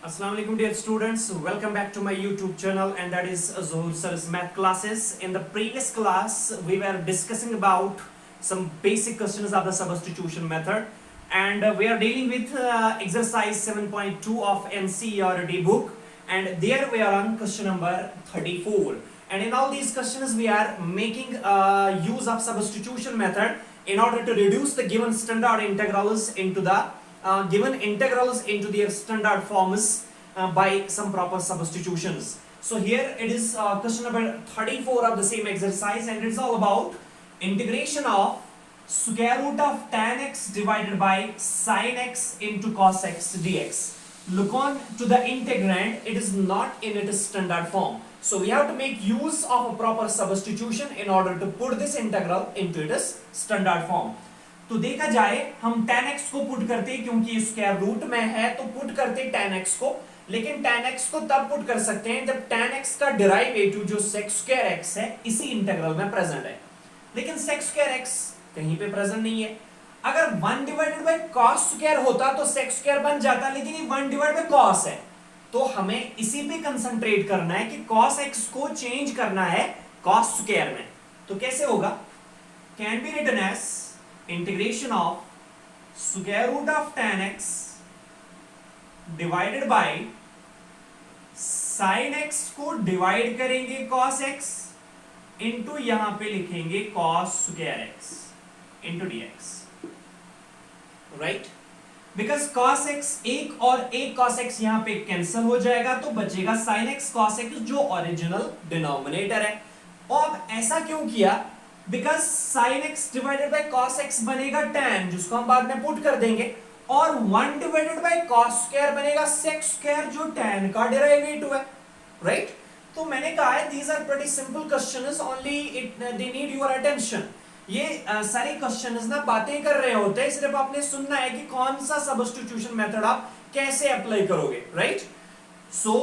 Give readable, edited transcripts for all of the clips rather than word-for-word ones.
Assalamu alaikum dear students, welcome back to my YouTube channel and that is Zohur Sir's math classes. In the previous class we were discussing about some basic questions of the substitution method and we are dealing with exercise 7.2 of NCERT book and there we are on question number 34 and in all these questions we are making use of substitution method in order to reduce the given standard integrals into the given integrals into their standard forms by some proper substitutions. So here it is question number 34 of the same exercise and it's all about integration of square root of tan x divided by sin x into cos x dx. Look on to the integrand, it is not in its standard form. So we have to make use of a proper substitution in order to put this integral into its standard form. तो देखा जाए हम tan x को put करते क्योंकि square root में है तो पुट करते tan x को, लेकिन tan x को तब पुट कर सकते हैं जब tan x का डेरिवेटिव जो sec square x है इसी इंटीग्रल में प्रेजेंट है, लेकिन sec square x कहीं पे प्रेजेंट नहीं है. अगर 1 डिवाइडेड बाय cos स्क्वायर होता तो sec स्क्वायर बन जाता, लेकिन ये 1 डिवाइड बाय cos है तो हमें इसी पे कंसंट्रेट करना है कि cos x को चेंज करना है cos स्क्वायर में. तो कैसे होगा? Can be written as integration of square root of tan x divided by sin x को डिवाइड करेंगे cos x इंटू यहां पे लिखेंगे cos square x into dx, right? Because cos x एक और एक cos x यहां पे कैंसिल हो जाएगा तो बचेगा sin x cos x जो ओरिजिनल डिनोमिनेटर है. और ऐसा क्यों किया? Because sin x divided bye cos x बनेगा tan जिसको हम बाद में पुट कर देंगे और 1 डिवाइडेड बाय cos स्क्वायर बनेगा sec स्क्वायर जो tan का डेरिवेटिव है, राइट? तो मैंने कहा है these are pretty simple questions, only they need your attention. ये सारे क्वेश्चंस ना बातें कर रहे होते हैं, सिर्फ आपने सुनना है कि कौन सा सब्स्टिट्यूशन मेथड आप कैसे अप्लाई करोगे, right? So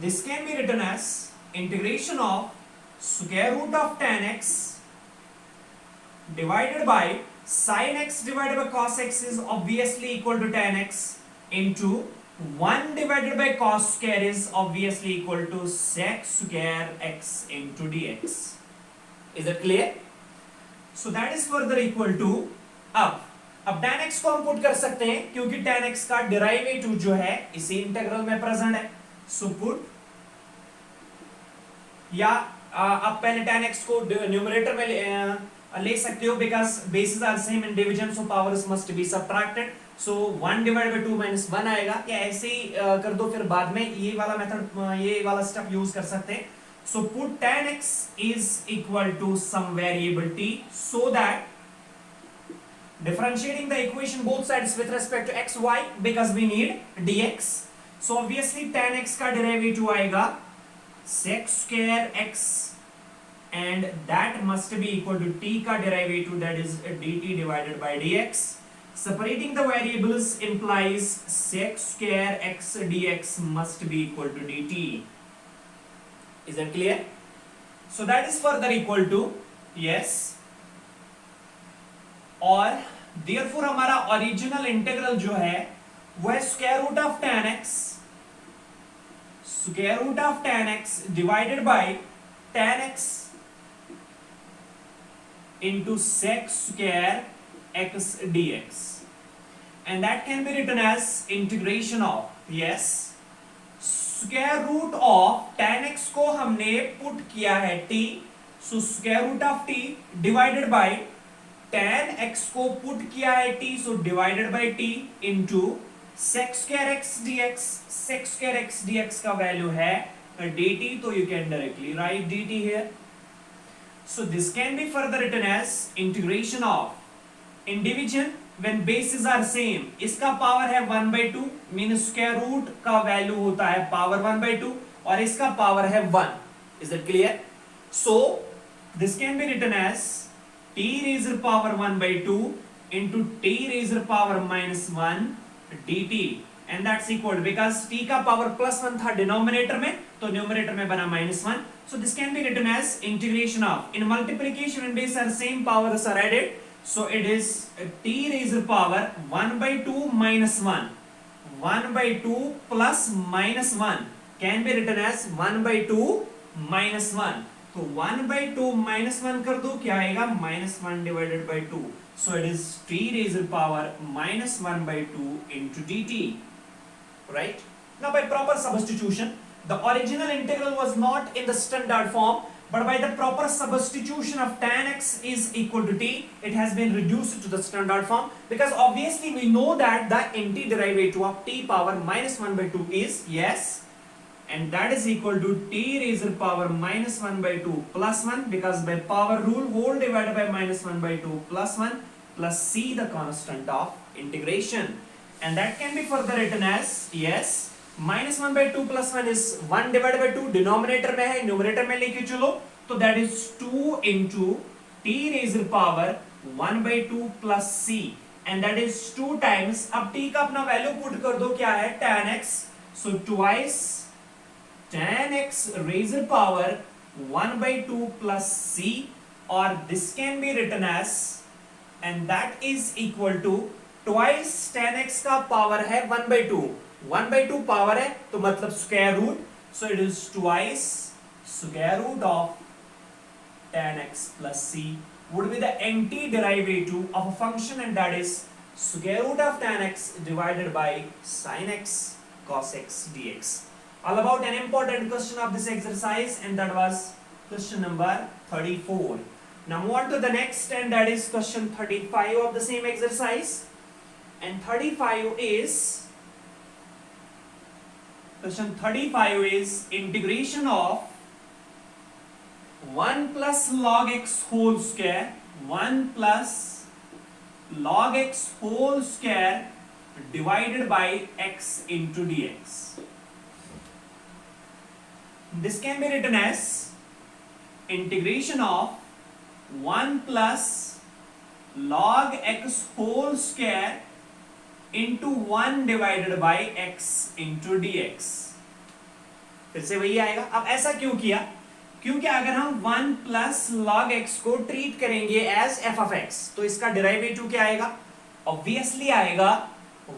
this can be written as integration of square root of tan x divided by sin x divided by cos x is obviously equal to tan x into 1 divided by cos square is obviously equal to sec square x into dx. Is that clear? So that is further equal to अब tan x को हम put कर सकते हैं क्योंकि tan x का derivative जो है इसी इंटीग्रल में प्रेजेंट है. सो पुट या आप पहले tan x को न्यूमरेटर में ले सकते हो because basis are same in division so powers must be subtracted. So 1 divided by 2 minus 1 आएगा. क्या ऐसे ही कर दो, फिर बाद में ये वाला मेथड ये वाला स्टेप यूज कर सकते हैं. So put tan x is equal to some variable t so that differentiating the equation both sides with respect to x y because we need dx. so obviously tan x का derivative आएगा sec square x and that must be equal to t का derivative that is dt divided by dx. Separating the variables implies sec square x dx must be equal to dt. Is that clear? So that is further equal to yes. और therefore हमारा original integral जो है वह square root of tan x divided by tan x into sec square x dx and that can be written as integration of yes square root of tan x को हमने put किया है t, so square root of t divided by tan x को put किया है t, so divided by t into sec square x dx. sec square x dx का value है dt, तो you can directly write dt here. So this can be further written as integration of in division when bases are same. इसका power है 1 by 2 means square root का value होता है power 1 by 2 और इसका power है 1. Is that clear? So this can be written as t raised to power 1 by 2 into t raised to power minus 1 dt and that's equal because t का power plus 1 था denominator में तो numerator में बना minus 1. So this can be written as integration of in multiplication and base are same powers are added So it is t raised to power 1 by 2 minus 1. 1 by 2 plus minus 1 can be written as 1 by 2 minus 1. तो 1 by 2 minus 1 कर दो, क्या आएगा minus 1 divided by 2. So it is t raised to the power minus 1 by 2 into dt. Right? Now by proper substitution, the original integral was not in the standard form, but by the proper substitution of tan x is equal to t, it has been reduced to the standard form, because obviously we know that the antiderivative of t power minus 1 by 2 is yes, and that is equal to t raised to the power minus 1 by 2 plus 1, because by power rule whole divided by minus 1 by 2 plus 1 plus c, the constant of integration, and that can be further written as yes minus 1 by 2 plus 1 is 1 divided by 2, denominator में है, numerator में लेके चलो, तो that is 2 into t raised to the power 1 by 2 plus c, and that is 2 times, अब t का अपना value put कर दो, क्या है tan x, so twice tan x raised to the power 1 by 2 plus c, or this can be written as, and that is equal to twice tan x का power है 1 by 2, 1 by 2 power है तो मतलब square root, so it is twice square root of tan x plus c would be the antiderivative of a function, and that is square root of tan x divided by sin x cos x dx. All about an important question of this exercise, and that was question number 34. Now move on to the next, and that is question 35 of the same exercise, and 35 is question 35 is integration of 1 plus log x whole square, 1 plus log x whole square divided by x into dx. This can be written as integration of 1 plus log x whole square into 1 divided by x into dx. फिर से वही आएगा. अब ऐसा क्यों किया? क्योंकि अगर हम 1 plus log x को ट्रीट करेंगे as f of x, तो इसका डेरिवेटिव क्या आएगा? ऑब्वियसली आएगा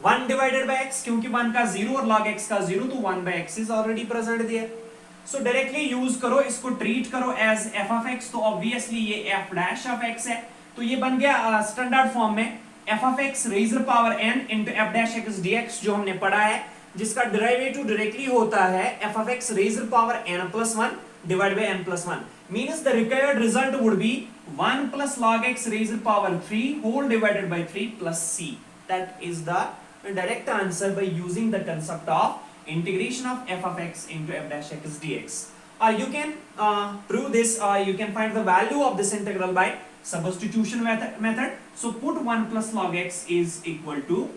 1 divided by x, क्योंकि 1 का 0 और log x का 0, तो 1 by x is already present there. So directly use करो, इसको ट्रीट करो as f of x, तो ऑब्वियसली ये f dash of x है, तो ये बन गया स्टैंडर्ड फॉर्म में f of x raised to the power n into f dash x dx, जो हमने पढ़ा है, जिसका डेरिवेटिव डायरेक्टली होता है f of x raised to the power n plus 1 divided by n plus 1, means the required result would be 1 plus log x raised to the power 3 whole divided by 3 plus c. That is the direct answer by using the concept of integration of f of x into f dash x dx. You can prove this, you can find the value of this integral by substitution method. So put 1 plus log x is equal to,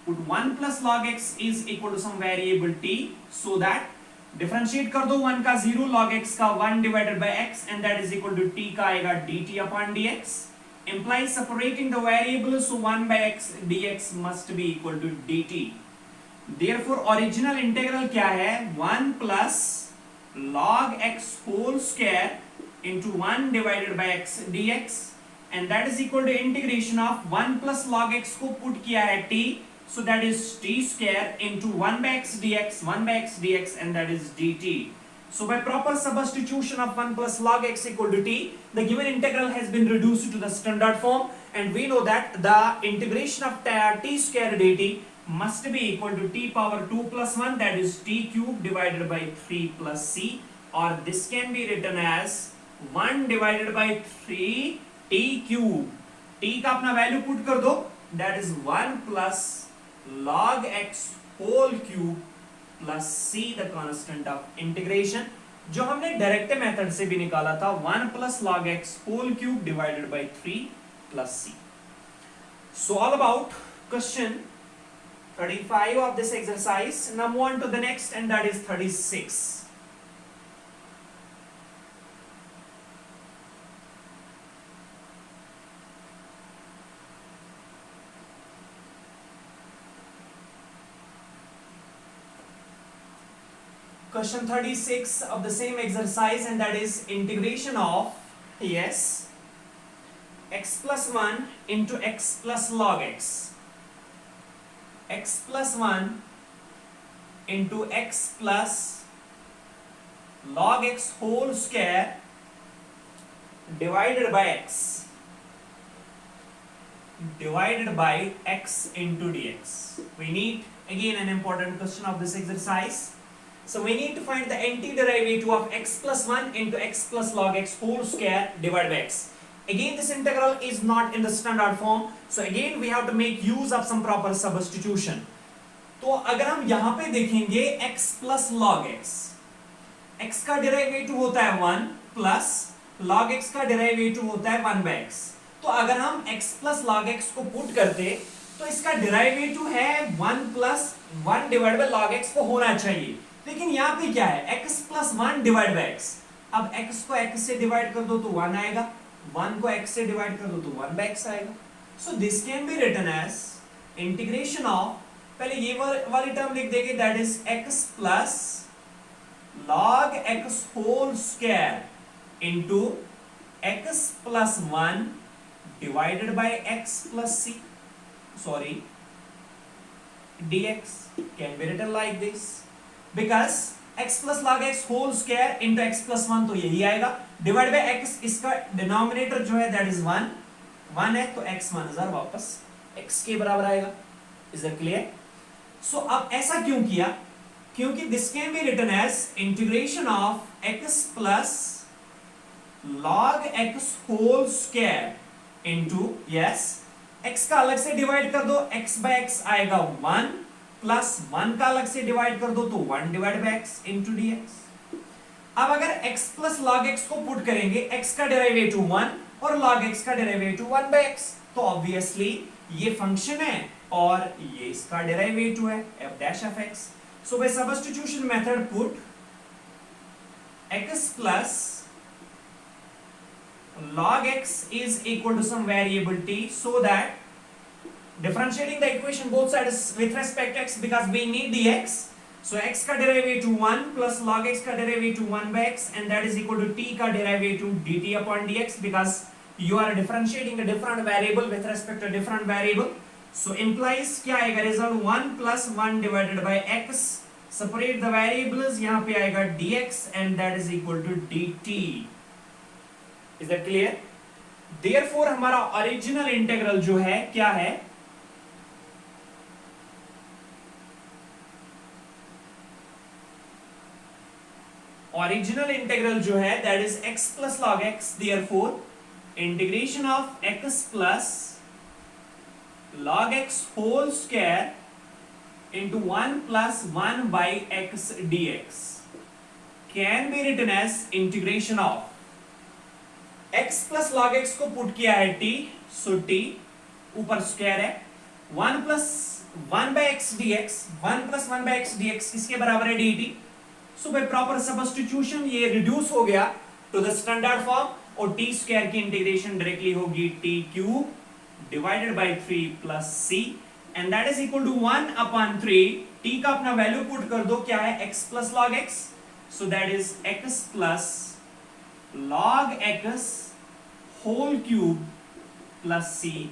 put 1 plus log x is equal to some variable t, so that differentiate कर दो 1 का 0, log x का 1 divided by x, and that is equal to t का आएगा dt upon dx, implies separating the variables, so 1 by x dx must be equal to dt. Therefore original integral क्या है? 1 plus log x whole square into 1 divided by x dx, and that is equal to integration of 1 plus log x को put किया है t, so that is t square into 1 by x dx, 1 by x dx, and that is dt. So by proper substitution of 1 plus log x equal to t, the given integral has been reduced to the standard form, and we know that the integration of t square dt must be equal to t power 2 plus 1, that is t cube divided by 3 plus c, or this can be written as 1 divided by 3 t cube. t का अपना value put कर दो, that is 1 plus log x whole cube plus c, the constant of integration, जो हमने direct method से भी निकाला था, 1 plus log x whole cube divided by 3 plus c. So all about question 35 of this exercise. Now move on to the next, and that is 36. Question 36 of the same exercise, and that is integration of, yes, x plus 1 into x plus log x. x plus 1 into x plus log x whole square divided by x into dx. We need again an important question of this exercise. So we need to find the antiderivative of x plus 1 into x plus log x whole square divided by x. Again, this integral is not in the standard form. So again we have to make use of some proper substitution. तो अगर हम यहाँ पे देखेंगे x plus log x, x का derivative होता है 1 plus log x का डेरिवेटिव होता है 1 by x. तो अगर हम x plus log x को पुट करते तो इसका डेरिवेटिव है 1 plus 1 divide by log x को होना चाहिए. लेकिन यहाँ पे क्या है x plus 1 divide by x. अब x को x से डिवाइड कर दो तो 1 आएगा, 1 को x से डिवाइड कर दो तो 1 by x आएगा. So this can be written as integration of, पहले ये वाली टर्म लिख देंगे, that is x plus log x whole square into x plus 1 divided by x plus c, sorry, dx can be written like this because x plus log x whole square into x plus 1 तो यही आएगा, divided by x, इसका denominator जो है that is 1 है तो x 1000 वापस x के बराबर आएगा. Is that clear? So अब ऐसा क्यों किया? क्योंकि this can be written as integration of x plus log x whole square into, yes, x का अलग से डिवाइड कर दो, x by x आएगा 1 प्लस 1 का अलग से डिवाइड कर दो तो 1 divide by x into dx. अब अगर x प्लस log x को पुट करेंगे, x का डेरिवेटिव 1 और log x का डेरिवेटिव 1 by x, तो ऑब्वियसली ये फंक्शन है और ये इसका डेरिवेटिव है f dash of x. So by substitution method put x plus log x is equal to some variable t, so that differentiating the equation both sides with respect to x because we need the x. So x का derivative 1 plus log x का derivative 1 by x and that is equal to t का derivative dt upon dx because you are differentiating a different variable with respect to a different variable. So implies क्या आएगा result 1 plus 1 divided by x, separate the variables, यहाँ पे आएगा dx and that is equal to dt. Is that clear? Therefore हमारा original integral जो है क्या है, ओरिजिनल इंटीग्रल जो है that is x plus log x. Therefore integration of x plus log x whole square into 1 plus 1 by x dx can be written as integration of x plus log x को put किया है t, so t ऊपर square है 1 plus 1 by x dx, 1 plus 1 by x dx किसके बराबर है dt. So by proper substitution ये reduce हो गया to the standard form और t स्क्वायर की इंटीग्रेशन डायरेक्टली होगी t cube divided by 3 plus c and that is equal to 1 upon 3. t का अपना वैल्यू पुट कर दो, क्या है x plus log x, so that is x plus log x whole cube plus c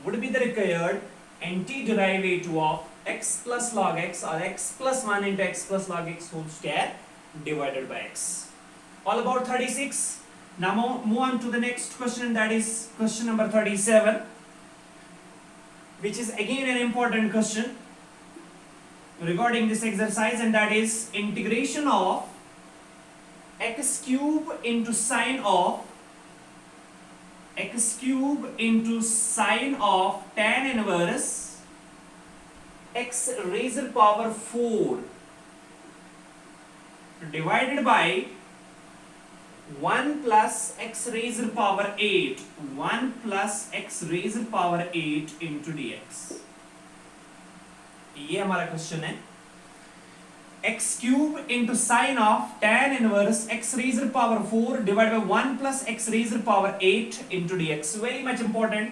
would be the required antiderivative of x plus log x or x plus 1 into x plus log x whole square divided by x. All about 36. Now move on to the next question, that is question number 37, which is again an important question regarding this exercise, and that is integration of x cube into sine of tan inverse x raised to the power 4 divided by 1 plus x raised to the power 8, 1 plus x raised to the power 8 into dx. ये हमारा question है. x cube into sine of tan inverse x raised to the power 4 divided by 1 plus x raised to the power 8 into dx. Very much important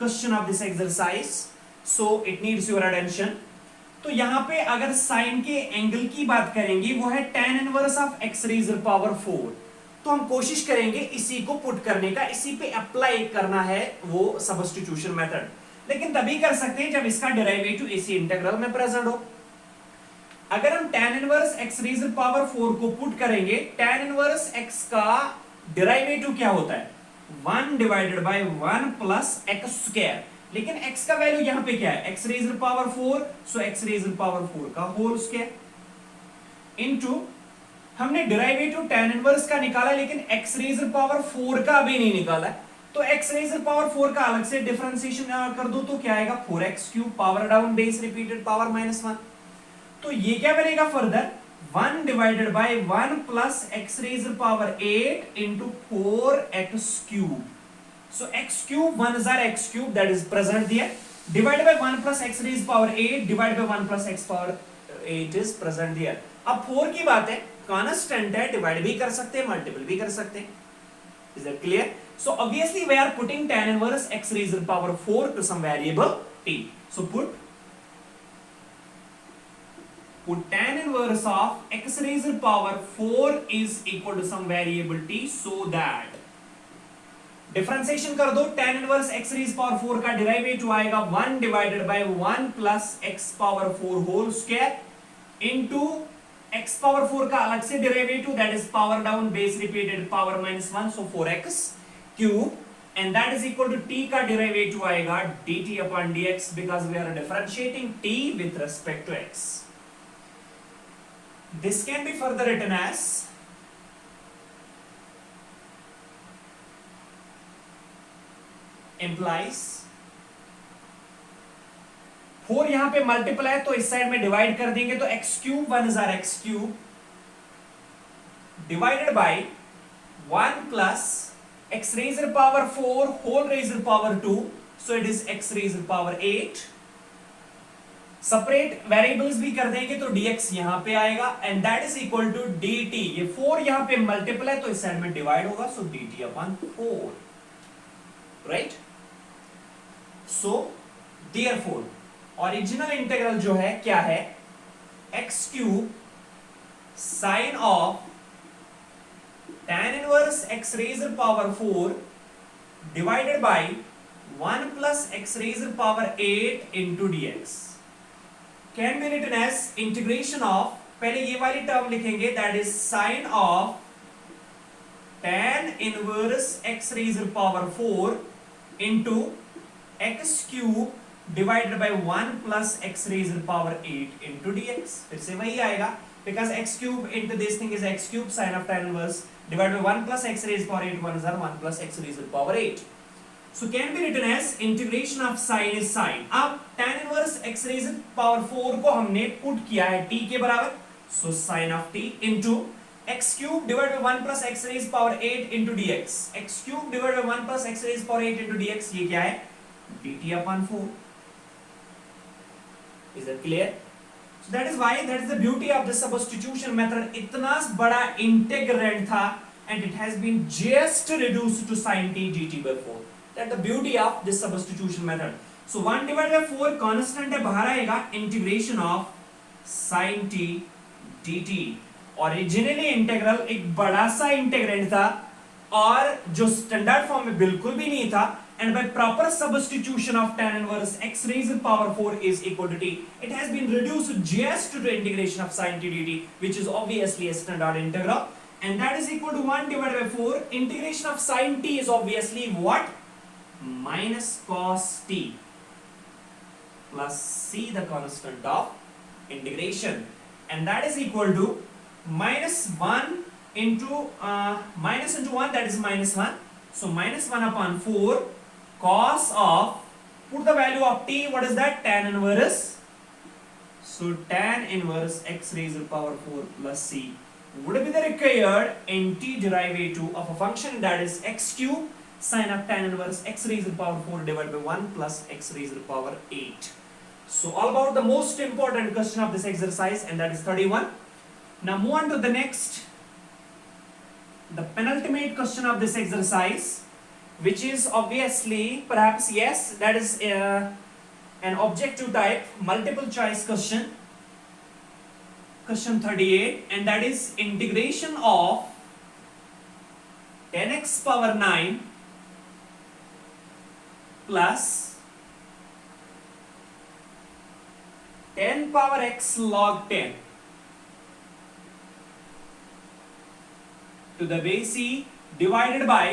question of this exercise, so it needs your attention. तो यहाँ पे अगर sign के angle की बात करेंगे वो है tan inverse of x raised to the power 4, तो हम कोशिश करेंगे इसी को पुट करने का, इसी पे अप्लाई करना है वो सब्स्टिट्यूशन मेथड. लेकिन तभी कर सकते हैं जब इसका डेरिवेटिव इसी इंटीग्रल में प्रेजेंट हो। अगर हम tan inverse x raise power 4 को पुट करेंगे, tan इनवर्स x का डेरिवेटिव क्या होता है 1 divided by 1 plus x square, लेकिन x का वैल्यू यहां पे क्या है x रेज़ पावर 4, सो x रेज़ पावर 4 का होल स्क्वायर इनटू हमने डेरिवेटिव tan इनवर्स का निकाला लेकिन x रेज़ पावर 4 का अभी नहीं निकाला है, तो x रेज़ पावर 4 का अलग से डिफरेंशिएशन कर दो तो क्या आएगा 4x cube power down base repeated power -1, तो ये क्या बनेगा further 1 divided by 1 plus x raise power 8 into 4x cube, so x cube 1 जार x cube that is present there divided by 1 plus x raise power 8 divided by 1 plus x power 8 is present there. अब 4 की बात है, constant है, divide भी कर सकते हैं मल्टीपल भी कर सकते हैं, is that clear? So obviously we are putting tan inverse x raised to power 4 to some variable t. So put tan inverse of x raised to power 4 is equal to some variable t, so that differentiation कर दो tan inverse x raised power 4 का derivative आएगा 1 divided by 1 plus x power 4 whole square into x power 4 का अलग से derivative that is power down base repeated power -1, so 4x cube and that is equal to t का derivative आएगा dt upon dx because we are differentiating t with respect to x. This can be further written as implies 4 यहां पे multiple है तो इस side में divide कर देंगे तो x क्यूब 1 जार x cube divided by 1 plus x raised power 4 whole raised power 2, so it is x raised power 8. Separate variables भी कर देंगे तो dx यहां पे आएगा and that is equal to dt, ये 4 यहां पे मल्टीपल है तो इस साइड में डिवाइड होगा, so dt upon 4, right? So therefore original integral जो है क्या है x cube sign of tan inverse x raised power 4 divided by 1 plus x raised power 8 into dx can be written as integration of, पहले ये वाली term लिखेंगे that is sin of tan inverse x raised power 4 into x cube divided by 1 plus x raised power 8 into dx, फिर से वही आएगा because x cube into this thing is x cube sin of tan inverse divided by 1 plus x raised power 8, 1 is 1 plus x raised power 8. So can be written as integration of sin is sin. अब tan inverse x raised power 4 को हमने put किया है t के बराबर, so sin of t into x cube divided by 1 plus x raised power 8 into dx, x cube divided by 1 plus x raised power 8 into dx, ये क्या है dt upon 4. Is that clear? So that is why, that is the beauty of the substitution method. इतना बड़ा integrand था and it has been just reduced to sin t dt by 4. That the beauty of this substitution method. So 1 divided by 4 constant है, बाहर आएगा integration of sin t dt. Originally integral एक बड़ा सा integrand था और जो standard form में बिल्कुल भी नहीं था, and by proper substitution of tan inverse x raised to power 4 is equal to t, it has been reduced just to the integration of sin t dt, which is obviously a standard integral, and that is equal to 1 divided by 4. Integration of sin t is obviously what? Minus cos t plus c, the constant of integration, and that is equal to minus 1 into minus into 1, that is minus 1, so minus 1 upon 4 cos of, put the value of t, what is that? Tan inverse, so tan inverse x raised to power 4 plus c would be the required antiderivative of a function that is x cube sin of tan inverse x raised to power 4 divided by 1 plus x raised to power 8. So all about the most important question of this exercise, and that is 31. Now move on to the next, the penultimate question of this exercise, which is obviously perhaps yes, that is an objective type multiple choice question, question 38, and that is integration of 10x power 9 plus 10 power x log 10 to the base e divided by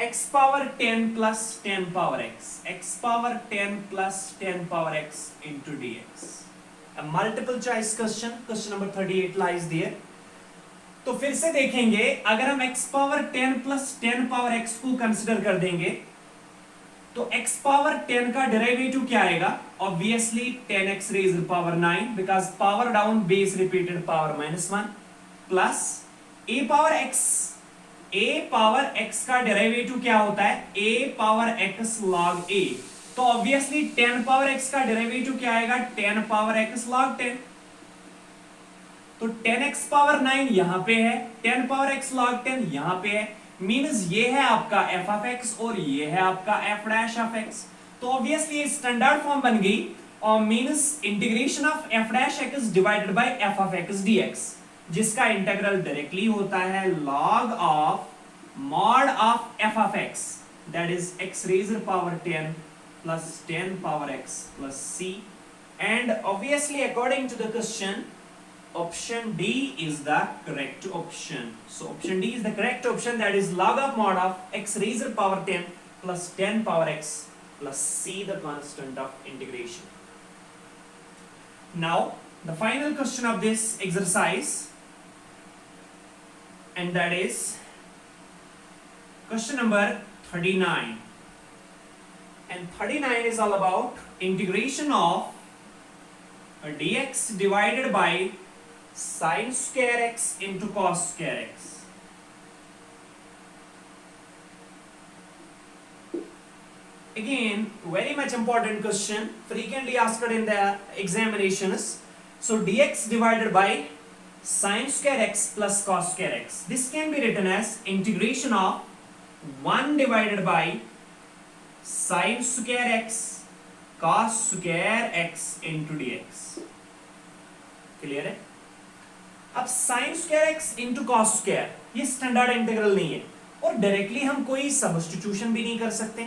x power 10 plus 10 power x power 10 plus 10 power x into dx. A multiple choice question number 38 lies there. तो फिर से देखेंगे, अगर हम x power 10 plus 10 power x को consider कर देंगे तो x पावर 10 का डेरिवेटिव क्या आएगा? Obviously 10x raised power 9 because power down base repeated power -1 plus a power x का डेरिवेटिव क्या होता है? a power x log a. तो ऑब्वियसली 10 पावर x का डेरिवेटिव क्या आएगा? 10 पावर x log 10. तो 10x पावर 9 यहां पे है, 10 पावर x log 10 यहां पे है, मींस ये है आपका f of x और ये है आपका f डैश ऑफ x. तो ऑब्वियसली ये स्टैंडर्ड फॉर्म बन गई और means integration of f dash x divided bye f of x dx, जिसका इंटीग्रल डायरेक्टली होता है log of mod of f of x, that is x raised power 10 plus 10 power x plus c. And obviously according to the question, option D is the correct option. So option D is the correct option, that is log of mod of x raised power 10 plus 10 power x plus c, the constant of integration. Now the final question of this exercise, and that is question number 39. And 39 is all about integration of dx divided by sin square x into cos square x. Again, very much important question, frequently asked in the examinations. So dx divided by sin square x plus cos square x. This can be written as integration of 1 divided by sin square x cos square x into dx. Clear है? अब sin square x into cos square ये standard integral नहीं है और directly हम कोई substitution भी नहीं कर सकते,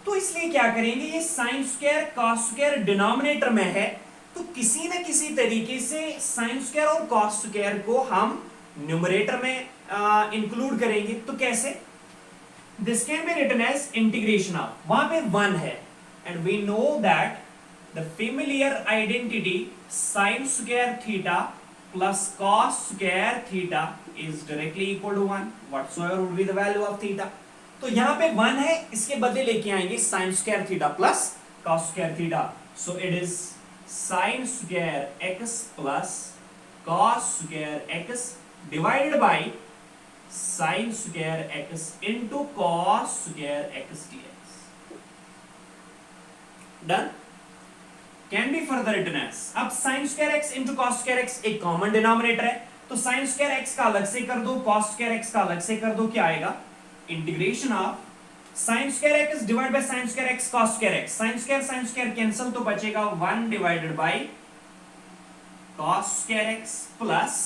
तो इसलिए क्या करेंगे, ये sin square cos square denominator में है तो किसी न किसी तरीके से sin square और cos square को हम न्यूमरेटर में इंक्लूड करेंगे. तो कैसे? This can be written as integration of, वहां पे 1 है and we know that the familiar identity sin square theta plus cos square theta is directly equal to 1 whatsoever would be the value of theta. तो यहां पे 1 है, इसके बदले लेके आएंगे sin square theta plus cos square theta. So it is sin square x plus cos square x divided by sin square x into cos square x dx. Done? Can be further written as, अब sin square x into cos square x एक common denominator है तो sin square x का अलग से कर दो, cos square x का अलग से कर दो, क्या आएगा? Integration of sin square x divide by sin square x cos square x. sin square cancel तो बचेगा 1 divided bye cos square x plus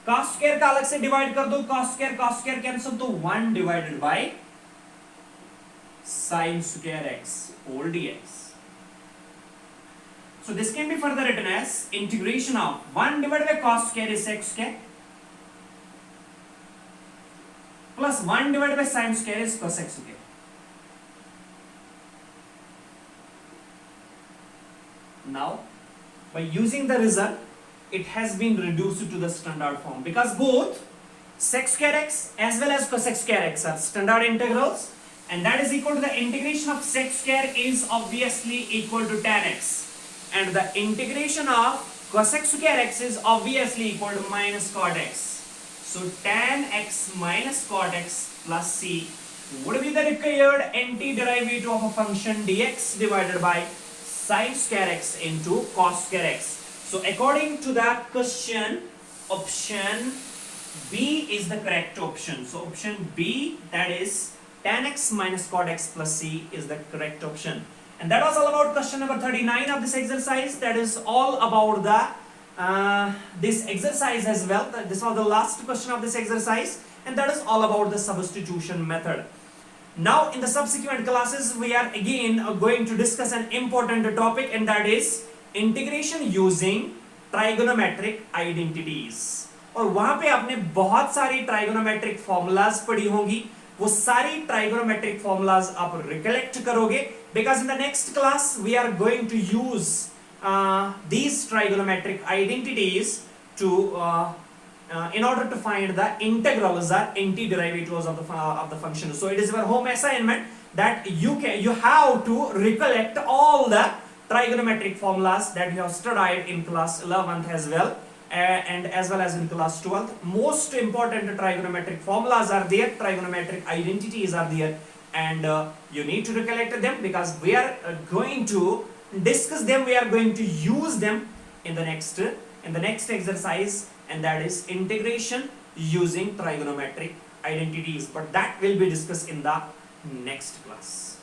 cos square का अलग से डिवाइड कर दो, cos square कैंसिल तो 1 divided bye sin square x whole dx. So this can be further written as integration of 1 divided by cos square is x square plus 1 divided by sin square is cos x square. Now by using the result, it has been reduced to the standard form because both sec square x as well as cos square x are standard integrals, and that is equal to the integration of sec square is obviously equal to tan x, and the integration of cosec square x is obviously equal to minus cot x. So tan x minus cot x plus c would be the required antiderivative of a function dx divided by sin square x into cos square x. So according to that question, option B is the correct option. So option B, that is tan x minus cot x plus c, is the correct option. And that was all about question number 39 of this exercise. That is all about the this exercise as well. This was the last question of this exercise, and that is all about the substitution method. Now in the subsequent classes we are again going to discuss an important topic, and that is integration using trigonometric identities, और वहां पे आपने बहुत सारी trigonometric formulas पढ़ी होंगी, वो सारी ट्राइगोनोमेट्रिक फॉर्मूलाज आप रिकलेक्ट करोगे, because in the next class we are going to use these trigonometric identities to in order to find the integrals or antiderivatives of the function. So it is your home assignment that you have to recollect all the trigonometric formulas that you have studied in class 11th as well, and as well as in class 12th. Most important trigonometric formulas are there, trigonometric identities are there, and you need to recollect them, because we are going to discuss them, we are going to use them in the next exercise, and that is integration using trigonometric identities, but that will be discussed in the next class.